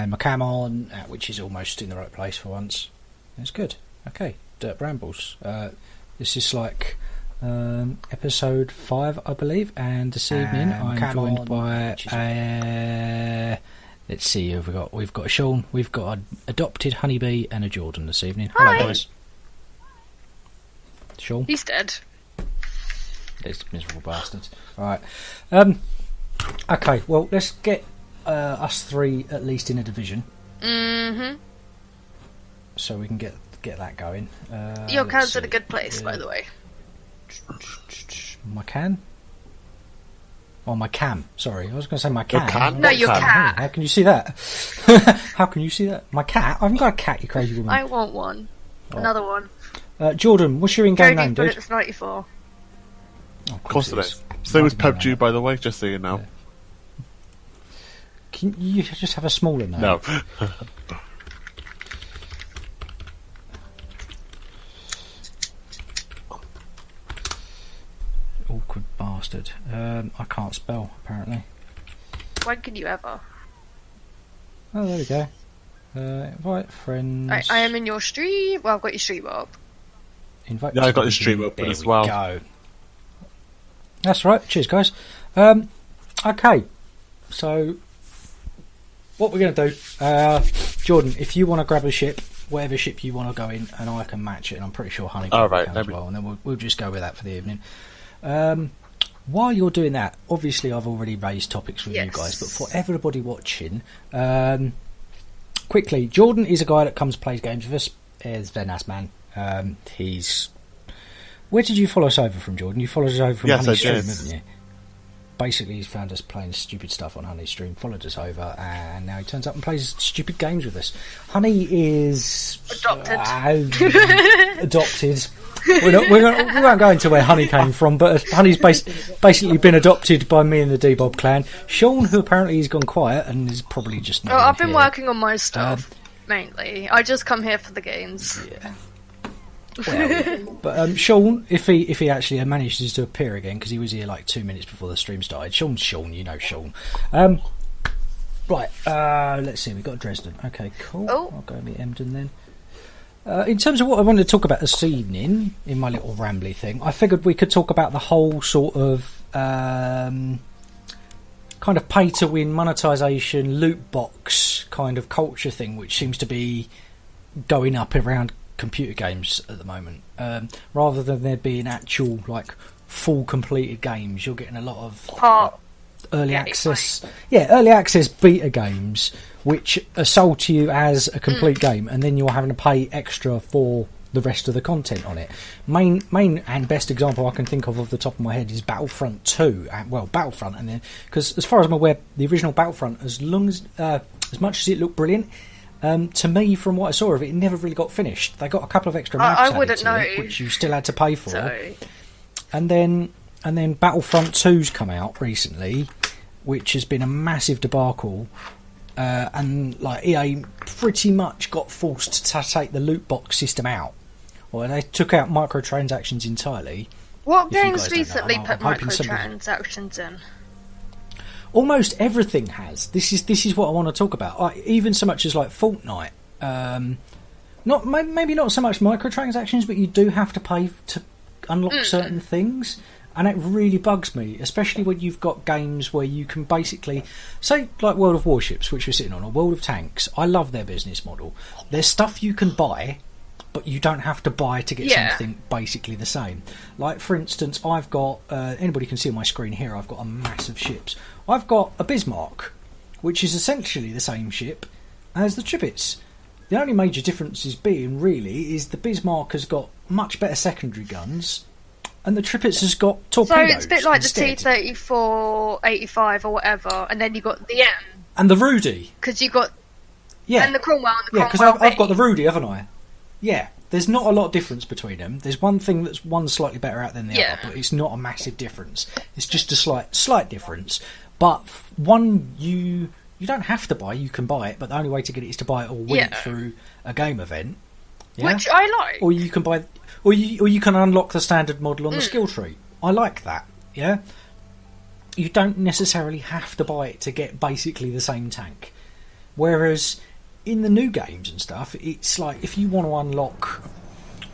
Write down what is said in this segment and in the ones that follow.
and my cam on, which is almost in the right place for once. It's good. Okay, Derp Rambles. This is like episode 5, I believe, and this evening I'm joined by let's see who we've got a Sean, we've got an adopted honeybee, and a Jordan this evening. Hi. Hello guys. Sean? He's dead. These miserable bastards. Right. Okay, well, let's get us 3 at least in a division. Mm-hmm. So we can get that going. Your can's in a good place, by the way. My can? Oh, my cam. Sorry, I was going to say my cat. Your can? No, your cat. How can you see that? How can you see that? My cat? I haven't got a cat, you crazy woman. I want one. Oh. Another one. Jordan, what's your in-game name, dude? It's 94. Oh, Of course it is. Same as PUBG, by the way, just so you know. Yeah. Can you just have a smaller name? No. Awkward bastard. I can't spell, apparently. When can you ever? Oh, there we go. Invite friends. I am in your stream. Well, I've got your stream up. Invite. Yeah, I got the stream open there as we well. Go. That's right. Cheers, guys. Okay. So, what we're going to do, Jordan, if you want to grab a ship, whatever ship you want to go in, and I can match it, and I'm pretty sure Honey can right, as well, and then we'll just go with that for the evening. While you're doing that, obviously I've already raised topics with you guys, but for everybody watching, quickly, Jordan is a guy that comes and plays games with us. He's a very nice man. He's... Where did you follow us over from, Jordan? You followed us over from Honey's stream, haven't you? Basically, he's found us playing stupid stuff on Honey's stream, followed us over, and now he turns up and plays stupid games with us. Honey is... Adopted. Adopted. We won't go into where Honey came from, but Honey's basically been adopted by me and the D-Bob clan. Sean, who apparently has gone quiet and is probably just not I've been here. working on my stuff, mainly. I just come here for the games. Yeah. Well, but Sean, if he actually manages to appear again, because he was here like 2 minutes before the stream started. Sean, you know Sean. Right, let's see, we've got Dresden. Okay, cool. Oh. I'll go with Emden then. In terms of what I wanted to talk about this evening, in my little rambly thing, I figured we could talk about the whole sort of kind of pay-to-win, monetisation, loot box kind of culture thing, which seems to be going up around computer games at the moment. Rather than there being actual, like, full completed games, you're getting a lot of early access beta games which are sold to you as a complete game, and then you're having to pay extra for the rest of the content on it. Main and best example I can think of the top of my head is Battlefront 2. Battlefront, and then, because as far as I'm aware, the original Battlefront, as much as it looked brilliant, to me, from what I saw of it, it never really got finished. They got a couple of extra maps added to it, which you still had to pay for. Sorry. And then Battlefront 2's come out recently, which has been a massive debacle. And like EA pretty much got forced to take the loot box system out. Well, they took out microtransactions entirely. What games recently put microtransactions in? Almost everything has. This is what I want to talk about. Even so much as like Fortnite. Maybe not so much microtransactions, but you do have to pay to unlock certain things, and it really bugs me, especially when you've got games where you can basically say, like World of Warships, which we're sitting on, or World of Tanks. I love their business model. There's stuff you can buy, but you don't have to buy to get something basically the same. Like, for instance, I've got anybody can see on my screen here, I've got a massive ships. I've got a Bismarck, which is essentially the same ship as the Tripits. The only major differences being, really, is the Bismarck has got much better secondary guns, and the Tripits has got torpedoes. So it's a bit like instead. the T-34, 85 or whatever, and then you got the M. And the Rudy. Because you got... Yeah. And the Cromwell and the Cromwell. Yeah, because I've got the Rudy, haven't I? Yeah. There's not a lot of difference between them. There's one thing that's one slightly better out than the other, but it's not a massive difference. It's just a slight difference. But one you don't have to buy. You can buy it, but the only way to get it is to buy it or win it through a game event. Yeah? Which I like. Or you can buy, or you can unlock the standard model on the skill tree. I like that. Yeah. You don't necessarily have to buy it to get basically the same tank. Whereas in the new games and stuff, it's like if you want to unlock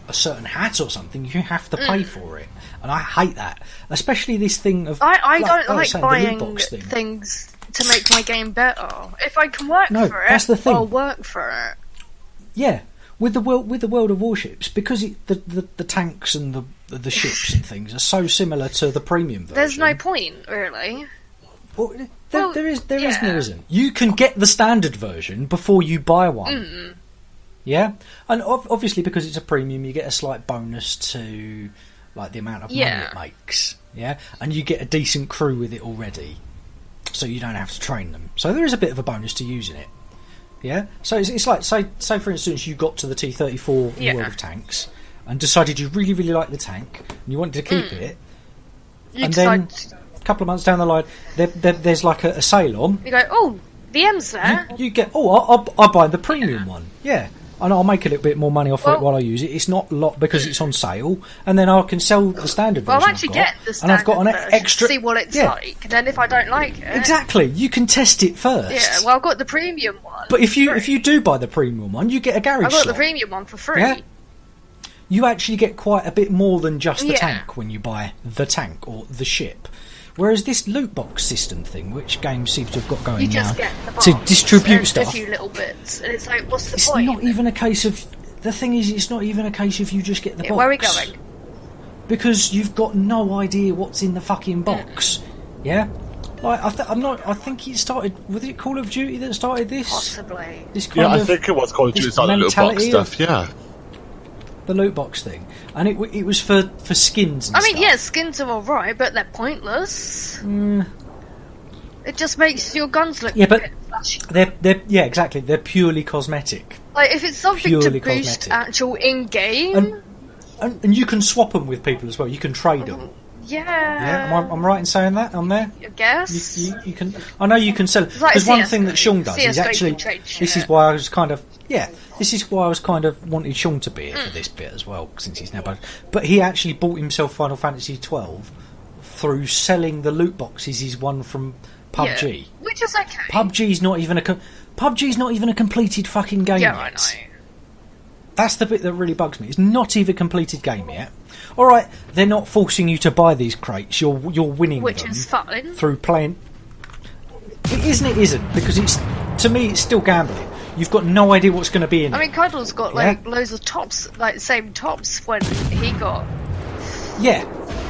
a certain hat or something, you have to pay for it, and I hate that. Especially this thing of I don't I was like saying, the buying loot box thing. things to make my game better. If I can work No, for it, that's the thing. I'll work for it. Yeah, with the World of Warships, because the tanks and the ships and things are so similar to the premium version. There's no point, really. Well, Well, there is, there yeah. isn't, there isn't. You can get the standard version before you buy one. Yeah, and obviously because it's a premium, you get a slight bonus to like the amount of money it makes. Yeah, and you get a decent crew with it already, so you don't have to train them. So there is a bit of a bonus to using it. Yeah, so it's like say for instance you got to the T-34 in World of Tanks and decided you really like the tank and you wanted to keep it, and then a couple of months down the line there's like a sale on. You go, oh, the M's there. You get I'll buy the premium one. Yeah. And I'll make a little bit more money off it while I use it. It's not a lot because it's on sale, and then I can sell the standard version. Well, I'll actually get the standard and I've got an version, extra. See what it's like. And then if I don't like it, exactly, you can test it first. Yeah, well, I've got the premium one. But if you do buy the premium one, you get a garage. I've got slot. the premium one for free. Yeah. You actually get quite a bit more than just the Yeah. tank when you buy the tank or the ship. Whereas this loot box system thing, which games seem to have got going You just now get the to box distribute and stuff, a few little bits, and it's like, what's the it's point? not even a case of. The thing is, it's not even a case of you just get the box. Where are we going? Because you've got no idea what's in the fucking box. Yeah? Like, I think it started. Was it Call of Duty that started this? Possibly. This kind I of, think it was Call of Duty. this It's like the loot box mentality stuff. Yeah. The loot box thing. And it was for skins and I mean, stuff. yeah, skins are alright, but they're pointless. It just makes your guns look Yeah, but a bit flashy. they're yeah, exactly. They're purely cosmetic. Like, if it's something purely to boost cosmetic. actual in-game, And you can swap them with people as well. You can trade them. Yeah, I'm right in saying that on there. I guess. You can. I know you can sell. like Because one CS:GO. thing that Sean does is CS:GO actually. can trade This is shit. why I was kind of This is why I was kind of wanted Sean to be here for this bit as well, since he's now. But he actually bought himself Final Fantasy 12 through selling the loot boxes he's won from PUBG. Yeah, which is okay. PUBG's not even a completed fucking game Yeah, yet. I know. That's the bit that really bugs me. It's not even a completed game yet. All right, they're not forcing you to buy these crates. You're winning Which them is fun. through playing. It isn't. It isn't, because to me it's still gambling. You've got no idea what's going to be in I it. mean, Cuddle's got like loads of tops, like same tops when he got. Yeah,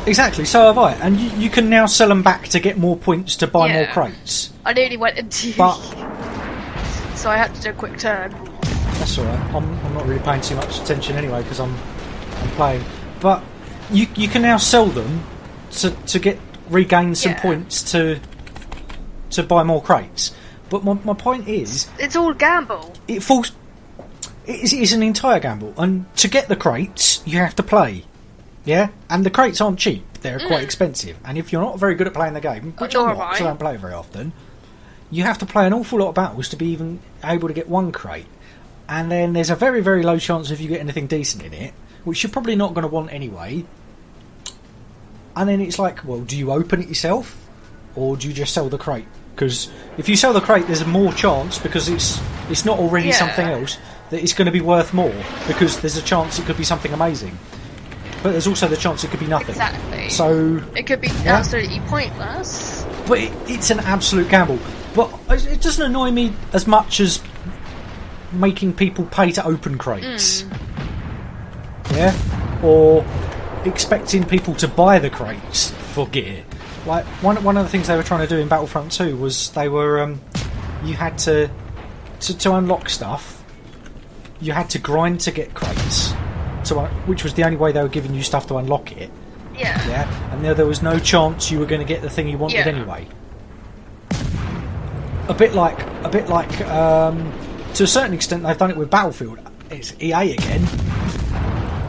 exactly. So have I, and you can now sell them back to get more points to buy more Yeah. crates. I nearly went into. But so I had to do a quick turn. that's all right. I'm not really paying too much attention anyway because I'm playing. But you can now sell them to regain some points to buy more crates. But my point is, It's all gamble. it is an entire gamble, and to get the crates you have to play. Yeah, and the crates aren't cheap. They're quite expensive, and if you're not very good at playing the game, which I'm Nor not, am I. 'cause I don't play it very often, you have to play an awful lot of battles to be even able to get one crate. And then there's a very, very low chance if you get anything decent in it, which you're probably not going to want anyway. And then it's like, well, do you open it yourself, or do you just sell the crate? Because if you sell the crate, there's a more chance, because it's not already something else, that it's going to be worth more, because there's a chance it could be something amazing. But there's also the chance it could be nothing. Exactly. So It could be absolutely pointless. but it's an absolute gamble. But it doesn't annoy me as much as making people pay to open crates. Yeah? Or expecting people to buy the crates for gear. Like, one of the things they were trying to do in Battlefront 2 was they were... you had to unlock stuff, you had to grind to get crates, which was the only way they were giving you stuff to unlock it. Yeah. Yeah, and there was no chance you were going to get the thing you wanted anyway. A bit like, to a certain extent, they've done it with Battlefield. It's EA again,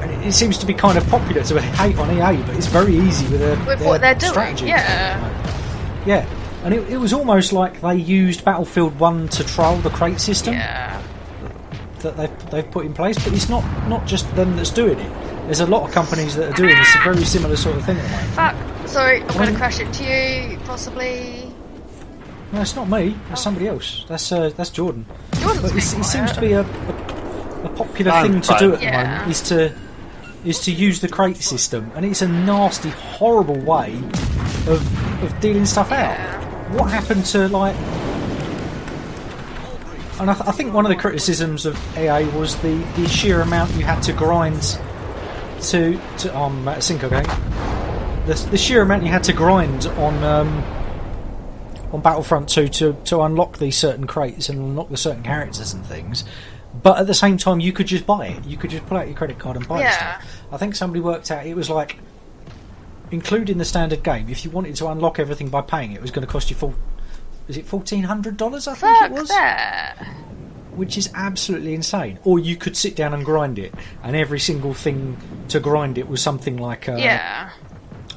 and it seems to be kind of popular to hate on EA, but it's very easy with what they're doing. strategy. Yeah. And it was almost like they used Battlefield 1 to trial the crate system that they've put in place, but it's not just them that's doing it. There's a lot of companies that are doing this very similar sort of thing at the moment. Fuck. Sorry, I'm going to crash into you, possibly. No, it's not me. That's somebody else. That's Jordan. Jordan's But it being seems quiet. to be a popular thing to do at the moment. Is to use the crate system, and it's a nasty, horrible way of dealing stuff out. What happened to like? And I think one of the criticisms of EA was the sheer amount you had to grind to I'm at sync again. The sheer amount you had to grind on Battlefront 2 to unlock these certain crates and unlock the certain characters and things. But at the same time, you could just buy it. You could just pull out your credit card and buy the stuff. I think somebody worked out it was like, including the standard game, if you wanted to unlock everything by paying it was going to cost you $1,400, I think it was? That. Which is absolutely insane. Or you could sit down and grind it, and every single thing to grind it was something like... I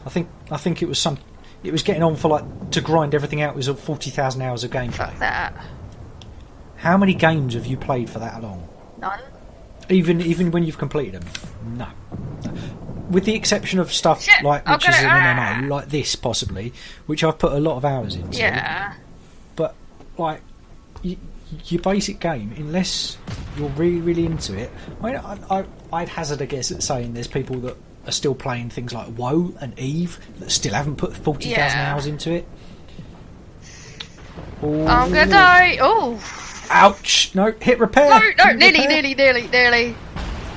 think it was some... It was getting on for like... To grind everything out was 40,000 hours of gameplay. Fuck that. How many games have you played for that long? None. Even when you've completed them? No. With the exception of stuff like which is an MMO, like this possibly, which I've put a lot of hours into. Yeah. But like your basic game, unless you're really, really into it, I'd hazard a guess at saying there's people that are still playing things like WoW and Eve that still haven't put 40,000 hours into it. Oh, I'm gonna die. Oh. Ouch! No, hit repair. No, Hit nearly. repair.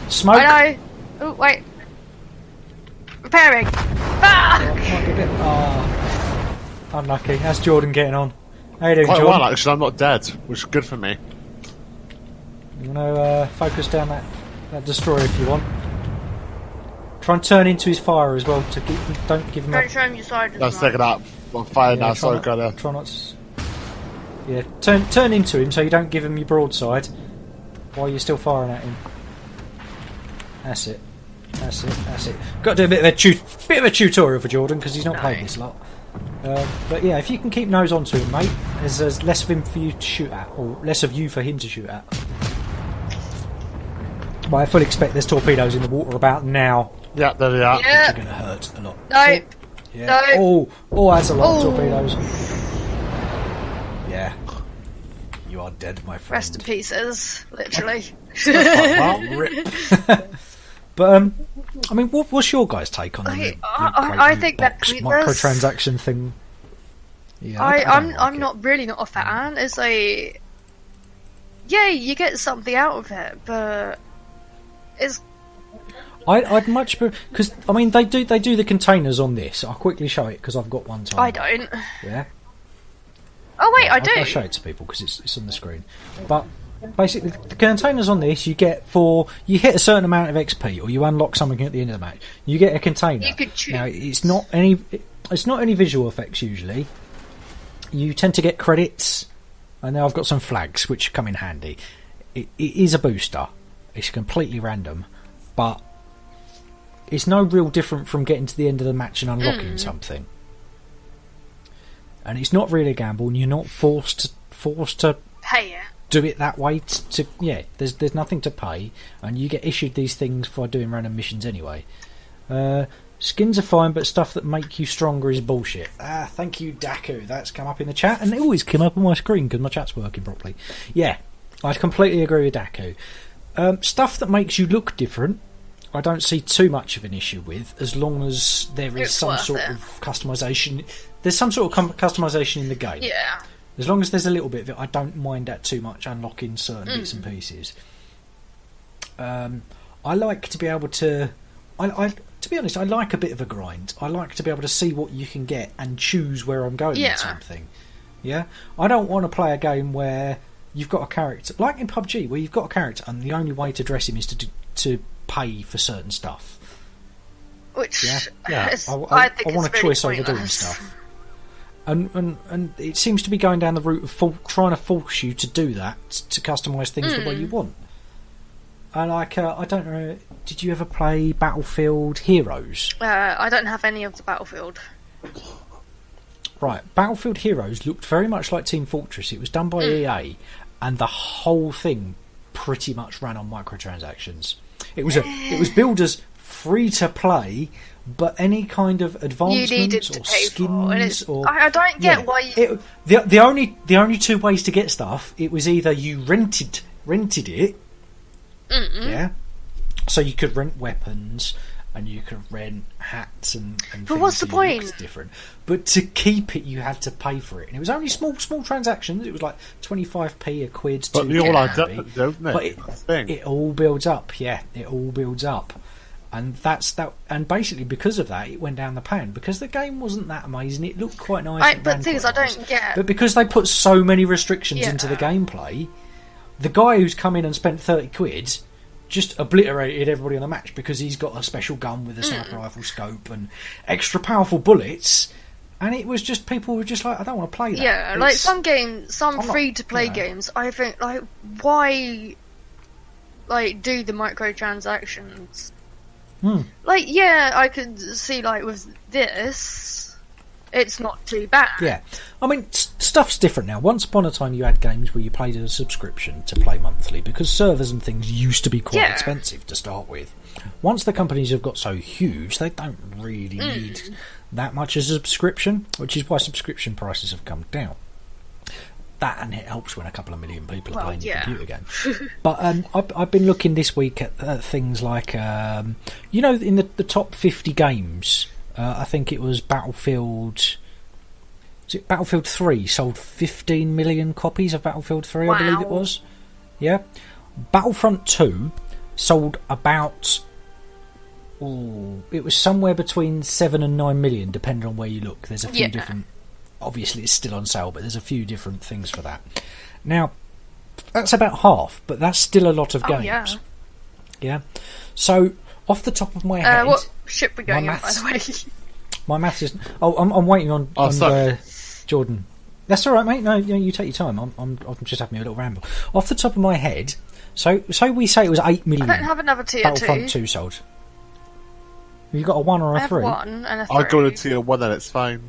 Smoke. I know. Oh, wait. Repairing. Fuck! Unlucky. How's Jordan getting on? How you doing, Quite Jordan? well, actually. I'm not dead, which is good for me. You want to focus down that destroyer if you want. Try and turn into his fire as well. Don't give him. Don't show him your side. Let's take it up. I'm firing now, so try not to. Yeah, turn into him so you don't give him your broadside while you're still firing at him. That's it. Got to do a bit of a tutorial for Jordan because he's not played this a lot. But yeah, if you can keep nose onto him, mate, there's less of him for you to shoot at, or less of you for him to shoot at. But I fully expect there's torpedoes in the water about now. Yeah, there they are. Yeah. Which are going to hurt a lot. Nope. Yeah. Nope. Oh, that's a lot of torpedoes. Yeah. You are dead, my friend. Rest in pieces, literally. Rip. But I mean, what's your guys' take on the I think that microtransaction thing? Yeah, I'm not a fan. It's like, yeah, you get something out of it, but it's. I'd much because I mean they do the containers on this. I'll quickly show it because I've got one time. I don't. Yeah. Oh wait, I do. I'll show it to people because it's on the screen. But basically, the containers on this you get for you hit a certain amount of XP or you unlock something at the end of the match. You get a container. You could choose. Now it's not any visual effects usually. You tend to get credits, and now I've got some flags which come in handy. It is a booster. It's completely random, but it's no real different from getting to the end of the match and unlocking something. And it's not really a gamble, and you're not forced to pay it. Do it that way. There's nothing to pay, and you get issued these things for doing random missions anyway. Skins are fine, but stuff that make you stronger is bullshit. Thank you, Daku. That's come up in the chat, and it always came up on my screen because my chat's working properly. Yeah, I completely agree with Daku. Stuff that makes you look different, I don't see too much of an issue with, as long as there is some sort of customization. There's some sort of customization in the game. Yeah. As long as there's a little bit of it, I don't mind that too much, unlocking certain bits and pieces. I like to be able to... to be honest, I like a bit of a grind. I like to be able to see what you can get and choose where I'm going with something. Yeah? I don't want to play a game where you've got a character... Like in PUBG, where you've got a character and the only way to dress him is to pay for certain stuff. Which... Yeah. I want a choice over doing stuff. And it seems to be going down the route of trying to force you to do that, to customise things the way you want. And I don't know, did you ever play Battlefield Heroes? I don't have any of the Battlefield. Right, Battlefield Heroes looked very much like Team Fortress. It was done by EA, and the whole thing pretty much ran on microtransactions. It was builders free to play, but any kind of You needed advancements to or pay for, and skins it's, or I don't get why you... the only two ways to get stuff, it was either you rented it, yeah, so you could rent weapons and you could rent hats and But what's the so your point? look's different. But to keep it, you had to pay for it, and it was only small transactions. It was like 25p, a quid. But they all add up, maybe. don't they? But That's the thing. it all builds up. Yeah, it all builds up, and that's that. And basically, because of that, it went down the pan. Because the game wasn't that amazing. It looked quite nice. But the thing is, I nice. don't get... But because they put so many restrictions into the Yeah. gameplay, the guy who's come in and spent 30 quid just obliterated everybody on the match because he's got a special gun with a sniper rifle scope and extra powerful bullets. And it was just, people were just like, I don't want to play that. Yeah, like It's- some games, some I'm not- free-to-play yeah. games, I think, like, why, like, do the microtransactions? Like, yeah, I could see, like, with this, it's not too bad. Yeah, I mean, stuff's different now. Once upon a time, you had games where you played at a subscription to play monthly because servers and things used to be quite Yeah. expensive to start with. Once the companies have got so huge, they don't really need that much as a subscription, which is why subscription prices have come down. That, and it helps when a couple of million people are Well, playing your yeah. computer game. But I've been looking this week at things like, you know, in the top 50 games, I think it was Battlefield 3 sold 15 million copies of Battlefield 3, I believe it Wow. was. Yeah. Battlefront 2 sold about... it was somewhere between 7 and 9 million, depending on where you look. There's a few Yeah. different... Obviously, it's still on sale, but there's a few different things for that. Now, that's about half, but that's still a lot of games. yeah. Yeah. So, off the top of my head... What ship we going in, by maths- the way? My maths is... Oh, I'm waiting on, sorry. Jordan. That's all right, mate. No, you take your time. I'm just having a little ramble. Off the top of my head, so we say it was 8 million I don't have another tier Battlefront 2. 2 sold. Have you got a 1 or I a have 3? 1 and a 3. I'll go to tier 1 and it's fine.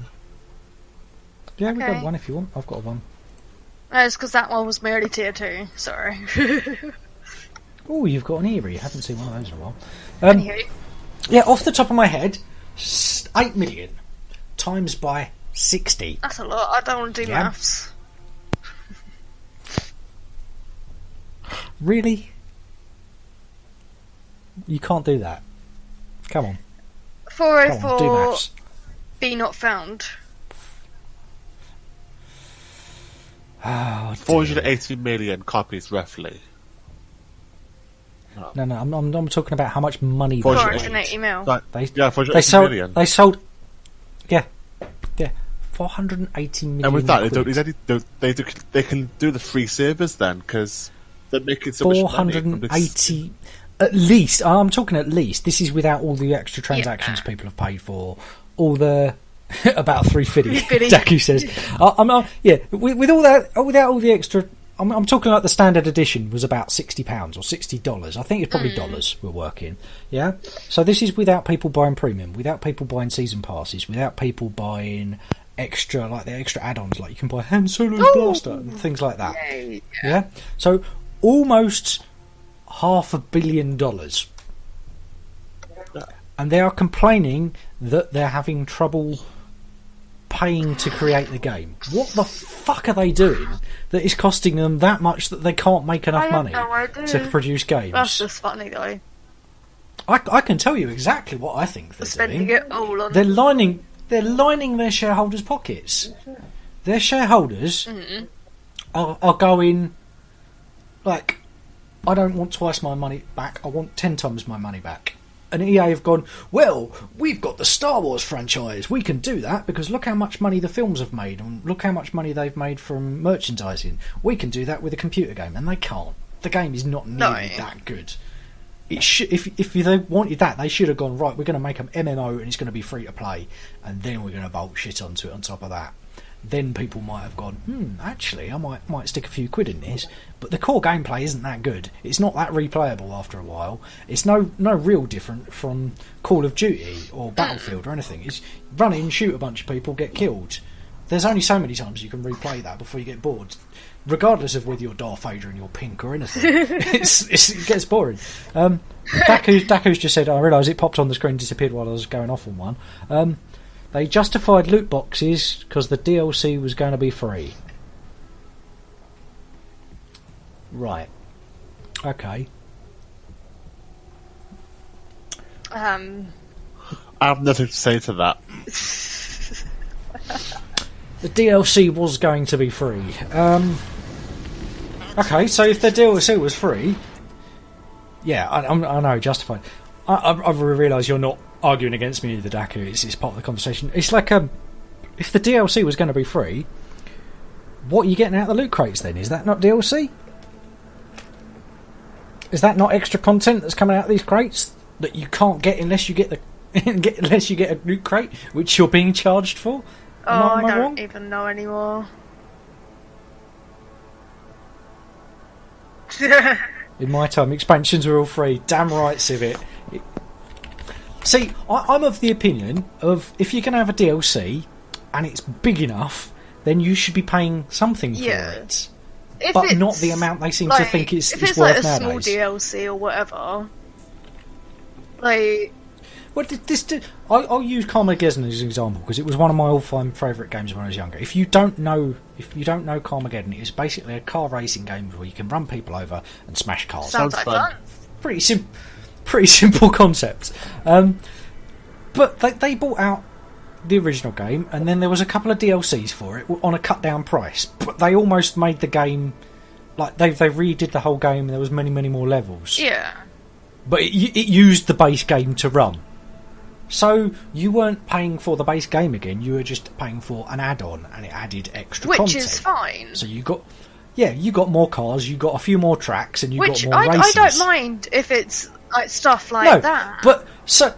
Yeah, we've Okay. got 1 if you want. I've got a 1. No, it's because that one was my only tier 2. Sorry. Oh, you've got an Eerie. I haven't seen one of those in a while. Anywho. Yeah, off the top of my head, 8 million times by 60. That's a lot. I don't want to do Yeah. maths. Really? You can't do that. Come on. Come on, do 404 maths. be not found. Oh, dear. 480 million copies, roughly. No, I'm talking about how much money 480 mil. they, Yeah, they 480 sold. million. They sold. Yeah, 480 million. And with that, quid. they can do the free servers then, because they're making so much money. from this. 480 at least. I'm talking at least. This is without all the extra transactions people have paid for, all the about 350. Daku says, "I'm not." Yeah, with all that, without all the extra. I'm talking like the standard edition was about £60 or $60. I think it's probably dollars we're working. Yeah. So this is without people buying premium, without people buying season passes, without people buying extra, like the extra add-ons, like you can buy Han Solo's blaster and things like that. Yay. Yeah. So almost $500 million, and they are complaining that they're having trouble paying to create the game. What the fuck are they doing that is costing them that much that they can't make I enough have money no idea. to produce games? That's just funny though. I can tell you exactly what I think they're Spending doing. it all on. They're lining their shareholders' pockets. Their shareholders are going like, I don't want twice my money back. I want 10 times my money back. And EA have gone, well, we've got the Star Wars franchise. We can do that because look how much money the films have made and look how much money they've made from merchandising. We can do that with a computer game. And they can't. The game is not nearly that good. It if they wanted that, they should have gone, right, we're going to make an MMO and it's going to be free to play. And then we're going to bolt shit onto it on top of that. Then people might have gone, actually, I might stick a few quid in this. But the core gameplay isn't that good. It's not that replayable after a while. It's no real different from Call of Duty or Battlefield or anything. It's run in, shoot a bunch of people, get killed. there's only so many times you can replay that before you get bored. Regardless of whether you're Darth Vader and you're pink or anything, it gets boring. Daku's just said, I realised it popped on the screen, disappeared while I was going off on one. They justified loot boxes because the DLC was going to be free. Right. Okay. I have nothing to say to that. The DLC was going to be free. Okay, so if the DLC was free, yeah, I know, justified. I've realised you're not arguing against me, the Daku. It's part of the conversation. It's like if the DLC was going to be free, what are you getting out of the loot crates then? Is that not DLC? Is that not extra content that's coming out of these crates that you can't get unless you get unless you get a loot crate, which you're being charged for? I don't even know anymore. In my time, expansions were all free. Damn right, Civet. See, I'm of the opinion of if you're going to have a DLC and it's big enough, then you should be paying something for it. But not the amount they seem to think it's worth nowadays. If it's like a small DLC or whatever, like... Well, I'll use Carmageddon as an example because it was one of my all-time favourite games when I was younger. If you don't know Carmageddon, it's basically a car racing game where you can run people over and smash cars. Sounds like fun. Pretty simple concept. But they bought out the original game, and then there was a couple of DLCs for it on a cut-down price. But they almost made the game like they redid the whole game, and there was many more levels. Yeah. But it used the base game to run. So you weren't paying for the base game again, you were just paying for an add-on, and it added extra content. Which is fine. So you got more cars, you got a few more tracks, and you got more races. I don't mind if it's like stuff like that. But so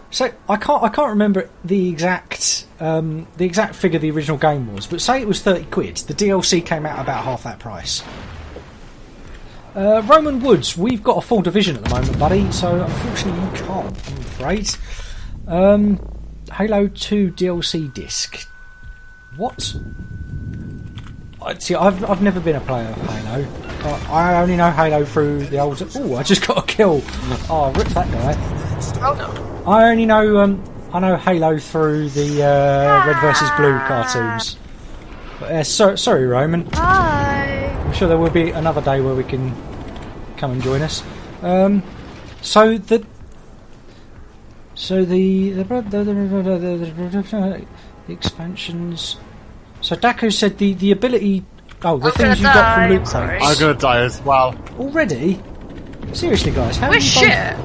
I can't remember the exact figure the original game was, but say it was £30. The DLC came out about half that price. Roman Woods, we've got a full division at the moment, buddy, so unfortunately you can't, I'm afraid. Halo 2 DLC disc. What? See, I've never been a player of Halo. I only know Halo through the old... Oh, I just got a kill. Oh, I ripped that guy. Oh no. I only know... I know Halo through the Red vs Blue cartoons. But, sorry, Roman. Hi. I'm sure there will be another day where we can come and join us. So the expansions. So Daku said the ability. Oh, the things you got from loot crates. I'm gonna die as well. Already? Seriously, guys, how We're you shit.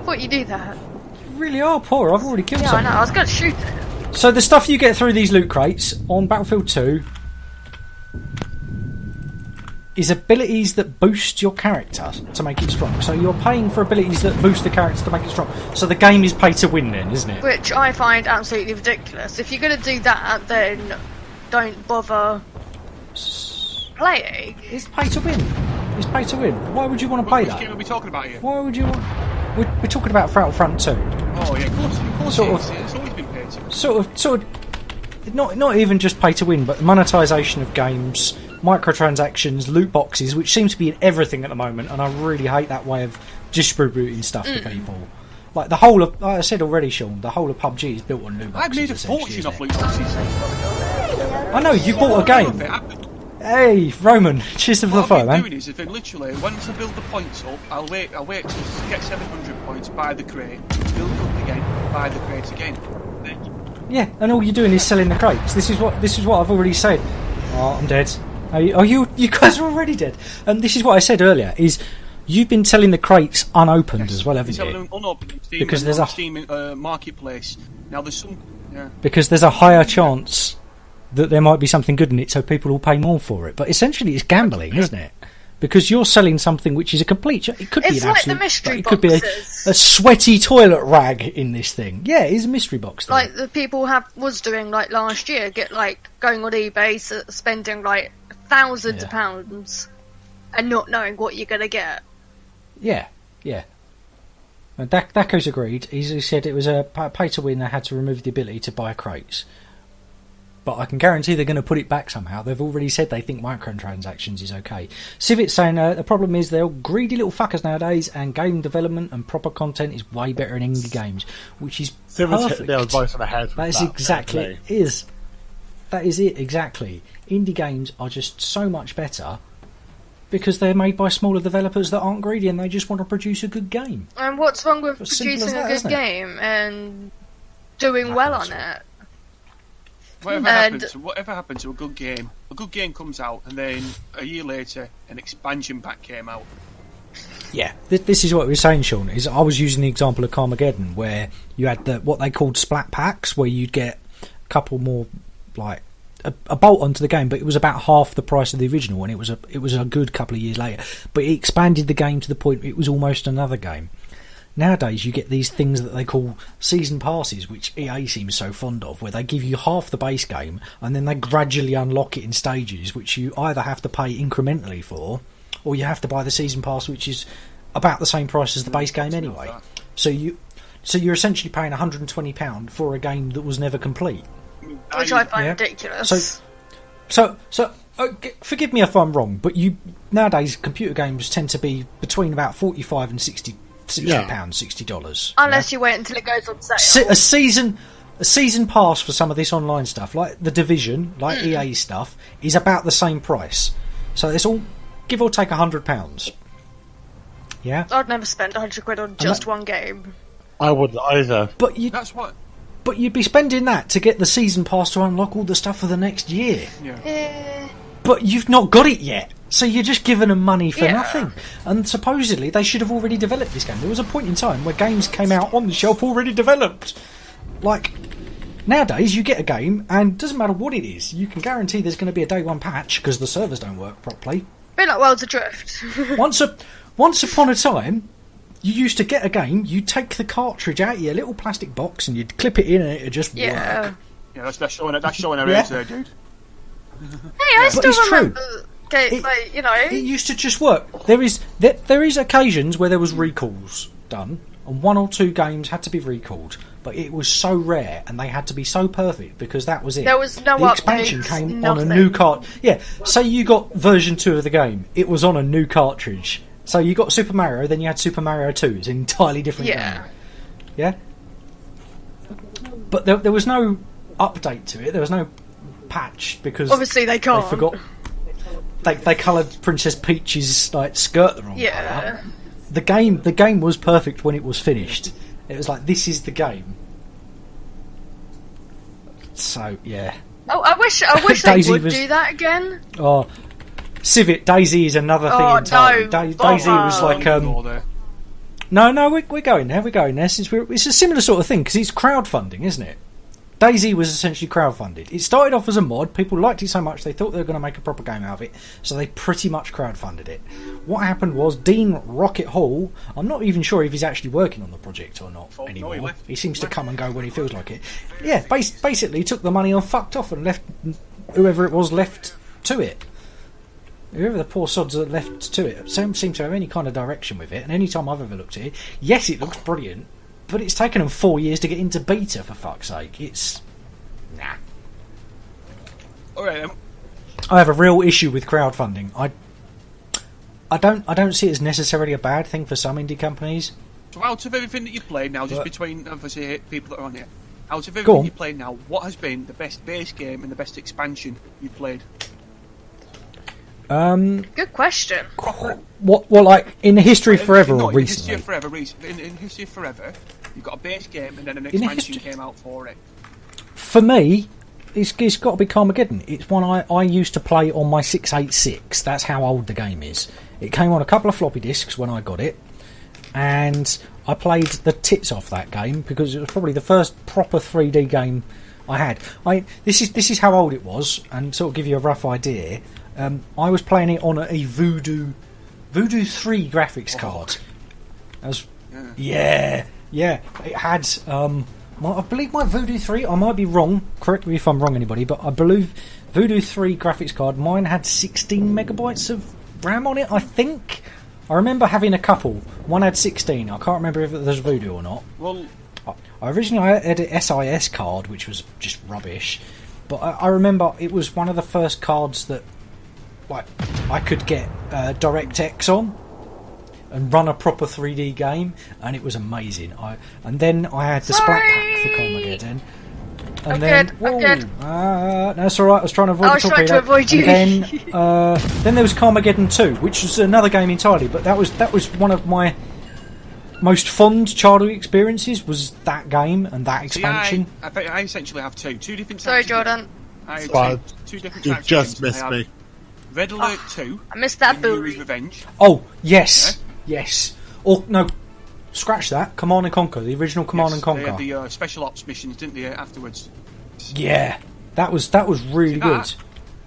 Thought you do that. You really are poor. I've already killed someone. I know. I was gonna shoot it. So the stuff you get through these loot crates on Battlefield 2 is abilities that boost your character to make it strong. So you're paying for abilities that boost the character to make it strong. So the game is pay to win then, isn't it? Which I find absolutely ridiculous. If you're going to do that, then don't bother playing. It's pay to win. It's pay to win. Why would you want to play that? Which game are we talking about here? Why would you want... We're talking about Battlefront 2. Oh yeah, of course it's always been paid to win. Sort of, not even just pay to win, but monetization of games, microtransactions, loot boxes, which seems to be in everything at the moment, and I really hate that way of distributing stuff to people. Like the whole of, like I said already, Sean, the whole of PUBG is built on loot boxes. I've made a fortune off loot boxes. I know, you bought a game. Hey, Roman, cheers for the follow, man. What I'm doing is, if it literally, once I build the points up, I'll wait to get 700 points, buy the crate, build it up again, buy the crate again. Yeah, and all you're doing is selling the crates. This is what I've already said. Oh, I'm dead. You guys are already dead. And this is what I said earlier, is you've been selling the crates unopened as well, haven't you? Unopened Steam, because there's a Steam marketplace. Now there's some... Yeah. Because there's a higher chance that there might be something good in it, so people will pay more for it. But essentially it's gambling, isn't it? Because you're selling something which is a complete... It could be an like absolute... the mystery it could be a sweaty toilet rag in this thing. Yeah, it is a mystery box thing. Like the people was doing like last year, going on eBay, spending like thousands of pounds and not knowing what you're going to get. Yeah. And Dako's agreed. He said it was a pay to win. They had to remove the ability to buy crates. but I can guarantee they're going to put it back somehow. They've already said they think microtransactions is okay. Civic's saying the problem is they're all greedy little fuckers nowadays, and game development and proper content is way better in indie games, which is perfect. Their advice on the head. That is exactly it. That is it, exactly. Indie games are just so much better because they're made by smaller developers that aren't greedy and they just want to produce a good game. And what's wrong with producing a good game and doing well on it? Whatever happened to a good game? A good game comes out, and then a year later, an expansion pack came out. Yeah, this is what we were saying, Sean. Is I was using the example of Carmageddon, where you had what they called splat packs, where you'd get a couple more, like a bolt onto the game, but it was about half the price of the original, and it was a good couple of years later. But it expanded the game to the point it was almost another game. Nowadays, you get these things that they call season passes, which EA seems so fond of, where they give you half the base game, and then they gradually unlock it in stages, which you either have to pay incrementally for, or you have to buy the season pass, which is about the same price as the base game anyway. So you're essentially paying £120 for a game that was never complete, which I find ridiculous. So forgive me if I'm wrong, but nowadays computer games tend to be between about £45 and £60, $60. Unless you wait until it goes on sale. A season pass for some of this online stuff, like The Division, like EA stuff, is about the same price. So it's all give or take £100. Yeah, I'd never spend £100 on just one game. I wouldn't either. But that's what. But you'd be spending that to get the season pass to unlock all the stuff for the next year. Yeah. But you've not got it yet. So you're just giving them money for nothing. And supposedly they should have already developed this game. There was a point in time where games came out on the shelf already developed. Like, nowadays you get a game and it doesn't matter what it is. You can guarantee there's going to be a day one patch because the servers don't work properly. A bit like Worlds Adrift. Once upon a time, you used to get a game, you'd take the cartridge out of your little plastic box and you'd clip it in and it'd just work. Yeah, that's showing our age there, dude. Hey, I still remember... It used to just work. There is occasions where there was recalls done, and one or two games had to be recalled, but it was so rare, and they had to be so perfect because that was it. There was no the expansion came on a new cart. Yeah, say you got version 2 of the game, it was on a new cartridge. So you got Super Mario, then you had Super Mario 2. It's an entirely different game. Yeah. But there was no update to it. There was no patch because obviously they can't. They forgot. They coloured Princess Peach's skirt the wrong colour. The game was perfect when it was finished. It was like, this is the game. So yeah. Oh, I wish they would do that again. Oh, Civic Daisy is another thing entirely. Daisy was like No, we're going there. We're going there. It's a similar sort of thing because it's crowdfunding, isn't it? Daisy was essentially crowdfunded. It started off as a mod. People liked it so much they thought they were going to make a proper game out of it, so they pretty much crowdfunded it. What happened was Dean Rocket Hall, I'm not even sure if he's actually working on the project or not anymore. No, he seems to come and go when he feels like it. Yeah, basically took the money and fucked off and left whoever it was left to it. Whoever the poor sods that left to it don't seem to have any kind of direction with it, and any time I've ever looked at it, yes, it looks brilliant, but it's taken them 4 years to get into beta, for fuck's sake. It's... nah. Alright, I have a real issue with crowdfunding. I don't see it as necessarily a bad thing for some indie companies. So out of everything that you've played now, just between obviously people that are on here, out of everything you've played now, what has been the best base game and the best expansion you've played? Good question. What like in History Forever or recently? In History Forever, you've got a base game and then an expansion came out for it. For me, it's got to be Carmageddon. It's one I used to play on my 686. That's how old the game is. It came on a couple of floppy disks when I got it, and I played the tits off that game because it was probably the first proper 3D game I had. This is how old it was, and sort of give you a rough idea. I was playing it on a Voodoo 3 graphics card. Yeah. It had, I believe my Voodoo 3, I might be wrong, correct me if I'm wrong anybody, but I believe Voodoo 3 graphics card, mine had 16 megabytes of RAM on it, I think. I remember having a couple. One had 16, I can't remember if it was Voodoo or not. Well, I originally had an SIS card, which was just rubbish. but I remember it was one of the first cards that like I could get DirectX on and run a proper 3D game, and it was amazing. And then I had the Splat Pack for Carmageddon. And then no, it's alright, I was trying to avoid the torpedo. I was trying to avoid you. And then there was Carmageddon 2, which was another game entirely, but that was one of my most fond childhood experiences, was that game and that expansion. See, I essentially have two different types. Sorry, Jordan. I have two different types. You just missed me. Red Alert 2. I missed that Yuri's Revenge. Oh, yes. Yeah? Yes. Or, no, scratch that. Command and Conquer, the original Command and Conquer. They had the special ops missions, didn't they, afterwards? Yeah. That was really good.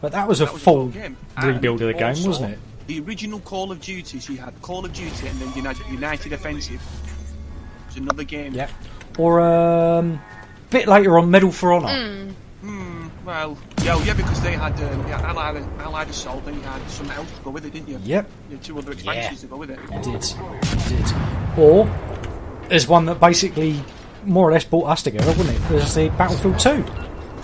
But that was a full rebuild of the game, wasn't it? The original Call of Duty, so you had Call of Duty and then United Offensive. It was another game. Yeah. Or a bit later on, Medal for Honor. Well, yeah, because they had Allied Assault, then you had something else to go with it, didn't you? Yep. You had 2 other expansions to go with it. You did. Or there's one that basically more or less brought us together, wasn't it? There's the Battlefield 2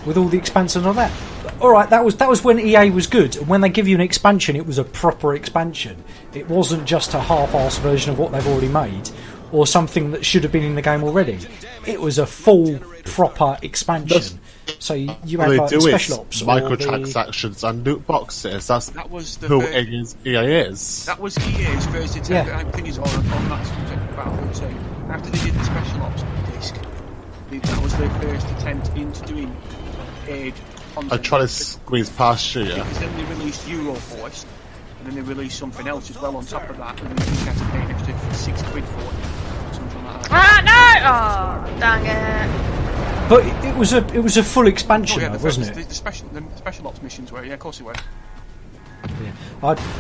with all the expansion of that. All right, that was when EA was good. And when they give you an expansion, it was a proper expansion. It wasn't just a half-assed version of what they've already made, or something that should have been in the game already. It was a full, proper expansion. So you had like special ops, microtransactions and loot boxes. That was who EA is. That was EA's first attempt. Yeah. I think it's on that subject of Battlefield 2. After they did the special ops disc, that was their first attempt into doing paid content. I try to squeeze past you, yeah. Because then they released Euroforce, and then they released something else as well on top of that, and then you had to pay an extra £6 for it, something like that. No! Oh, dang it! But it was a full expansion, wasn't it? The special ops missions were, yeah, of course they were.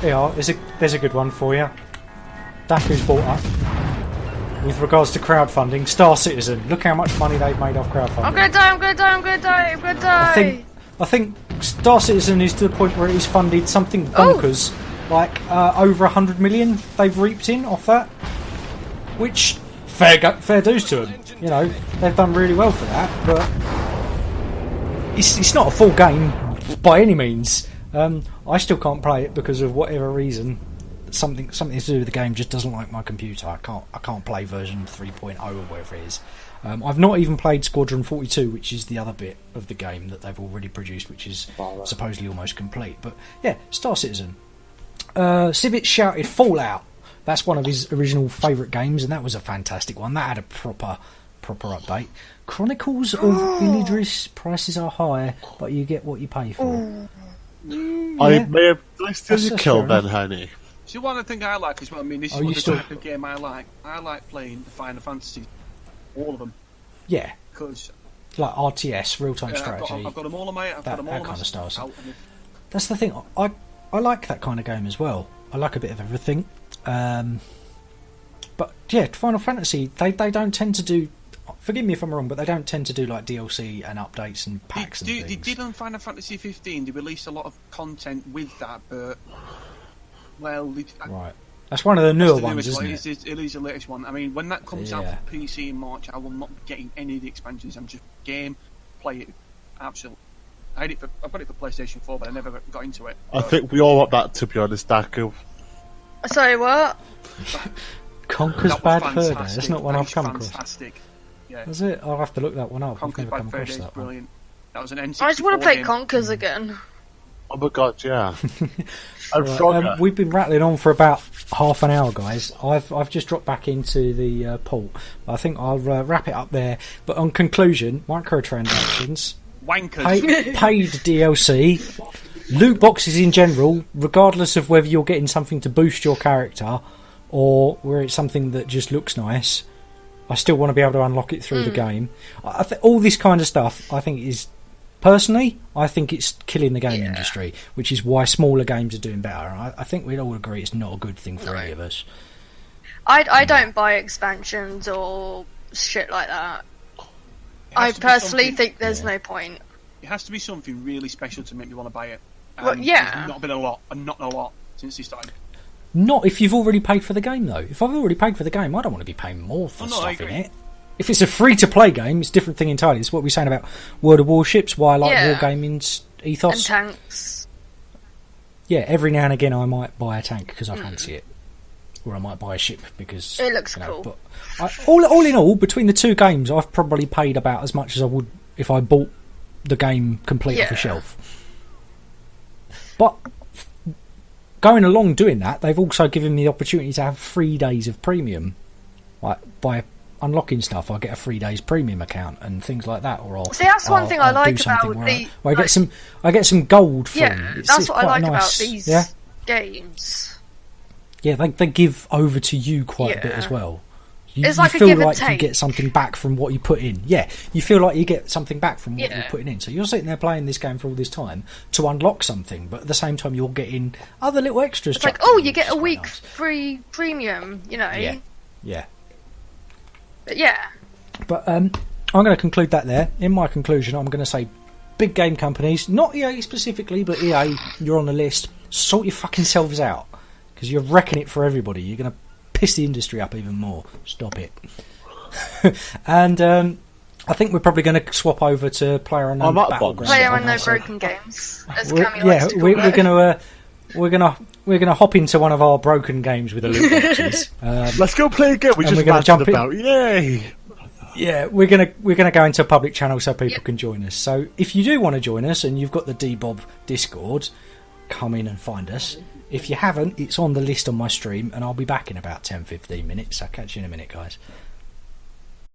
Yeah, there's a good one for you. Daku's bought up with regards to crowdfunding. Star Citizen. Look how much money they've made off crowdfunding. I'm gonna die. I think Star Citizen is to the point where it is funded something bonkers, like over 100 million they've reaped in off that. Which fair dues to them. You know, they've done really well for that, but it's not a full game by any means. I still can't play it because of whatever reason. Something to do with the game just doesn't like my computer. I can't play version 3.0 or whatever it is. I've not even played Squadron 42, which is the other bit of the game that they've already produced, which is supposedly almost complete. But yeah, Star Citizen. Civet shouted Fallout. That's one of his original favourite games, and that was a fantastic one. That had a proper update. Chronicles of Illidris. Prices are high, but you get what you pay for. I may have still killed Ben, honey. See, one of the things I like as well, I mean, this is the type of game I like. I like playing the Final Fantasy, all of them. Yeah. Because like RTS, real-time strategy. I've got them all on my... that kind of style. That's the thing. I like that kind of game as well. I like a bit of everything. But yeah, Final Fantasy, they don't tend to do... Forgive me if I'm wrong, but they don't tend to do like DLC and updates and packs and things. They did on Final Fantasy 15. They released a lot of content with that, but... Well... Right. That's one of the newer ones, isn't it? It is the latest one. I mean, when that comes out for PC in March, I will not be getting any of the expansions. I'm just play it. Absolutely. I've got it for PlayStation 4, but I never got into it. I think we all want that, to be honest, Daku. Sorry, what? Conker's Bad Fur Day. That's not one I've come across. Fantastic. Yeah. Is it? I'll have to look that one up. Conker's Bad Fur Day is brilliant. That was an N64 I just want to play Conkers again. Oh my god, yeah. We've been rattling on for about half an hour, guys. I've just dropped back into the port. I think I'll wrap it up there. But on conclusion, microtransactions, wankers, paid DLC, loot boxes in general, regardless of whether you're getting something to boost your character or where it's something that just looks nice. I still want to be able to unlock it through the game. All this kind of stuff, I think is... Personally, I think it's killing the game industry, which is why smaller games are doing better. I think we'd all agree it's not a good thing for any of us. I don't buy expansions or shit like that. I personally think there's no point. It has to be something really special to make me want to buy it. Well, yeah. There's not been a lot since they started. Not if you've already paid for the game, though. If I've already paid for the game, I don't want to be paying more for stuff in it. If it's a free-to-play game, it's a different thing entirely. It's what we're saying about World of Warships, why I like Wargaming's ethos. And tanks. Yeah, every now and again I might buy a tank because I fancy it. Or I might buy a ship because... It looks cool. But all in all, between the two games, I've probably paid about as much as I would if I bought the game complete off a shelf. But going along doing that, they've also given me the opportunity to have 3 days of premium. Like, by unlocking stuff, I get a 3 days premium account and things like that. Or See, that's one thing I like about I get some gold free. Yeah, that's what I like about these games. Yeah, they give over to you quite a bit as well. It's like you feel a give and like take. You get something back from what you put in. Yeah, you feel like you get something back from what you're putting in. So you're sitting there playing this game for all this time to unlock something, but at the same time you're getting other little extras. It's like, you get a week free premium, you know. Yeah. But yeah. But I'm going to conclude that there. In my conclusion, I'm going to say big game companies, not EA specifically, but EA, you're on the list. Sort your fucking selves out. Because you're wrecking it for everybody. You're going to piss the industry up even more. Stop it. And I think we're probably going to swap over to PlayerUnknown Battlegrounds. PlayerUnknown Broken Games, as Cammy likes to call it. We're gonna hop into one of our broken games with the loot boxes. Let's go play a game. We just ranted about. Yay! Yeah, we're gonna go into a public channel so people can join us. So if you do want to join us and you've got the DBob Discord, come in and find us. If you haven't, it's on the list on my stream, and I'll be back in about 10-15 minutes. I'll catch you in a minute, guys.